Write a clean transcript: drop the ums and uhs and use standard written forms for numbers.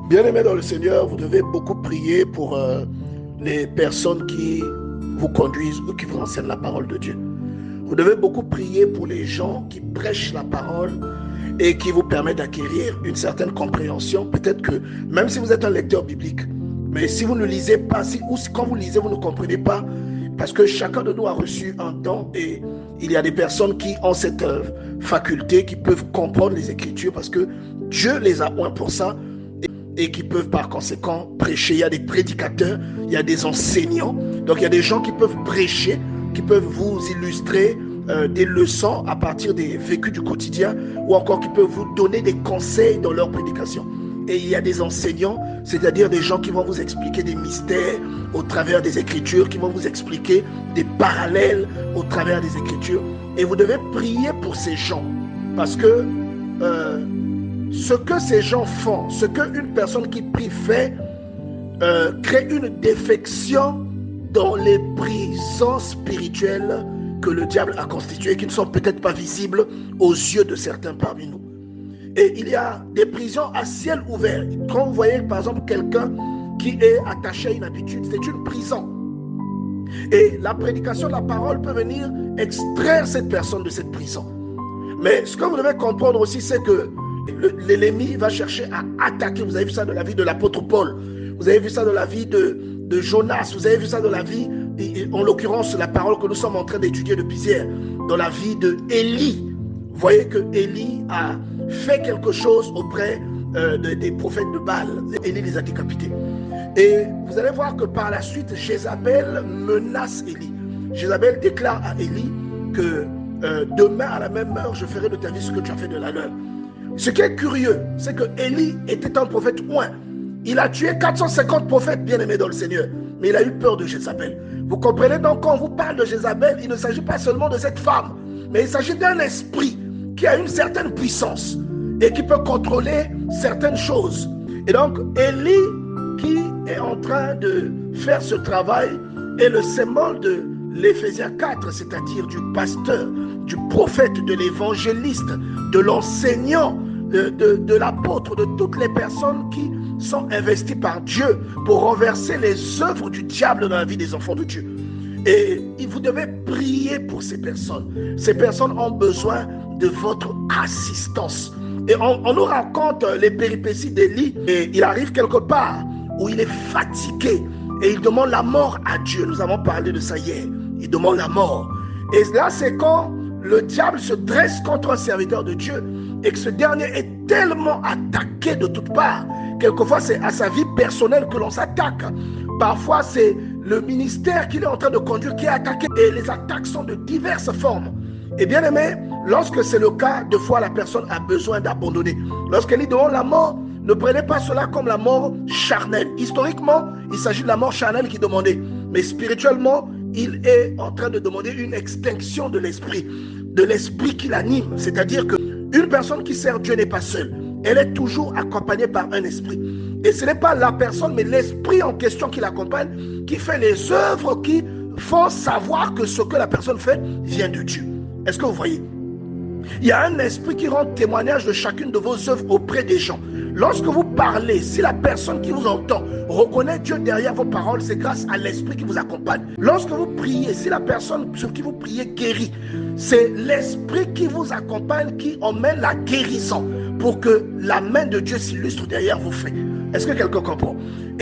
Bien-aimés dans le Seigneur, vous devez beaucoup prier pour les personnes qui vous conduisent ou qui vous enseignent la parole de Dieu. Vous devez beaucoup prier pour les gens qui prêchent la parole et qui vous permettent d'acquérir une certaine compréhension. Peut-être que même si vous êtes un lecteur biblique, mais si vous ne lisez pas, ou quand vous lisez, vous ne comprenez pas, parce que chacun de nous a reçu un don et il y a des personnes qui ont cette faculté, qui peuvent comprendre les Écritures parce que Dieu les a oints pour ça et qui peuvent par conséquent prêcher. Il y a des prédicateurs, il y a des enseignants, donc il y a des gens qui peuvent prêcher, qui peuvent vous illustrer des leçons à partir des vécus du quotidien ou encore qui peuvent vous donner des conseils dans leur prédication. Et il y a des enseignants, c'est-à-dire des gens qui vont vous expliquer des mystères au travers des Écritures, qui vont vous expliquer des parallèles au travers des Écritures. Et vous devez prier pour ces gens parce que ce que ces gens font, ce qu'une personne qui prie fait, crée une défection dans les prisons spirituelles que le diable a constituées, qui ne sont peut-être pas visibles aux yeux de certains parmi nous. Et il y a des prisons à ciel ouvert. Quand vous voyez par exemple quelqu'un qui est attaché à une habitude, c'est une prison. Et la prédication de la parole peut venir extraire cette personne de cette prison. Mais ce que vous devez comprendre aussi, c'est que l'ennemi va chercher à attaquer. Vous avez vu ça dans la vie de l'apôtre Paul. Vous avez vu ça dans la vie de Jonas. Vous avez vu ça dans la vie, en l'occurrence, la parole que nous sommes en train d'étudier depuis hier, dans la vie de Élie. Vous voyez que Élie a fait quelque chose auprès des prophètes de Baal. Élie les a décapités. Et vous allez voir que par la suite, Jézabel menace Élie. Jézabel déclare à Élie que demain à la même heure, je ferai de ta vie ce que tu as fait de la leur. Ce qui est curieux, c'est que Élie était un prophète oint. Il a tué 450 prophètes bien-aimés dans le Seigneur, mais il a eu peur de Jézabel. Vous comprenez donc, quand on vous parle de Jézabel, il ne s'agit pas seulement de cette femme, mais il s'agit d'un esprit qui a une certaine puissance et qui peut contrôler certaines choses. Et donc, Élie, qui est en train de faire ce travail, est le symbole de l'Éphésiens 4, c'est-à-dire du pasteur, du prophète, de l'évangéliste, de l'enseignant, de l'apôtre, de toutes les personnes qui sont investies par Dieu pour renverser les œuvres du diable dans la vie des enfants de Dieu. Et vous devez prier pour ces personnes. Ces personnes ont besoin de votre assistance. Et on nous raconte les péripéties d'Élie. Et il arrive quelque part où il est fatigué et il demande la mort à Dieu. Nous avons parlé de ça hier. Il demande la mort. Et là, c'est quand le diable se dresse contre un serviteur de Dieu et que ce dernier est tellement attaqué de toutes parts. Quelquefois, c'est à sa vie personnelle que l'on s'attaque. Parfois, c'est le ministère qu'il est en train de conduire qui est attaqué. Et les attaques sont de diverses formes. Et bien aimé, lorsque c'est le cas, de fois la personne a besoin d'abandonner. Lorsqu'elle lui demande la mort, ne prenez pas cela comme la mort charnelle. Historiquement, il s'agit de la mort charnelle qui demandait. Mais spirituellement, il est en train de demander une extinction de l'esprit qui l'anime. C'est-à-dire qu'une personne qui sert Dieu n'est pas seule. Elle est toujours accompagnée par un esprit. Et ce n'est pas la personne, mais l'esprit en question qui l'accompagne, qui fait les œuvres qui font savoir que ce que la personne fait vient de Dieu. Est-ce que vous voyez? Il y a un esprit qui rend témoignage de chacune de vos œuvres auprès des gens. Lorsque vous parlez, si la personne qui vous entend reconnaît Dieu derrière vos paroles, c'est grâce à l'esprit qui vous accompagne. Lorsque vous priez, si la personne sur qui vous priez guérit, c'est l'esprit qui vous accompagne qui emmène la guérison pour que la main de Dieu s'illustre derrière vos faits. Est-ce que quelqu'un comprend?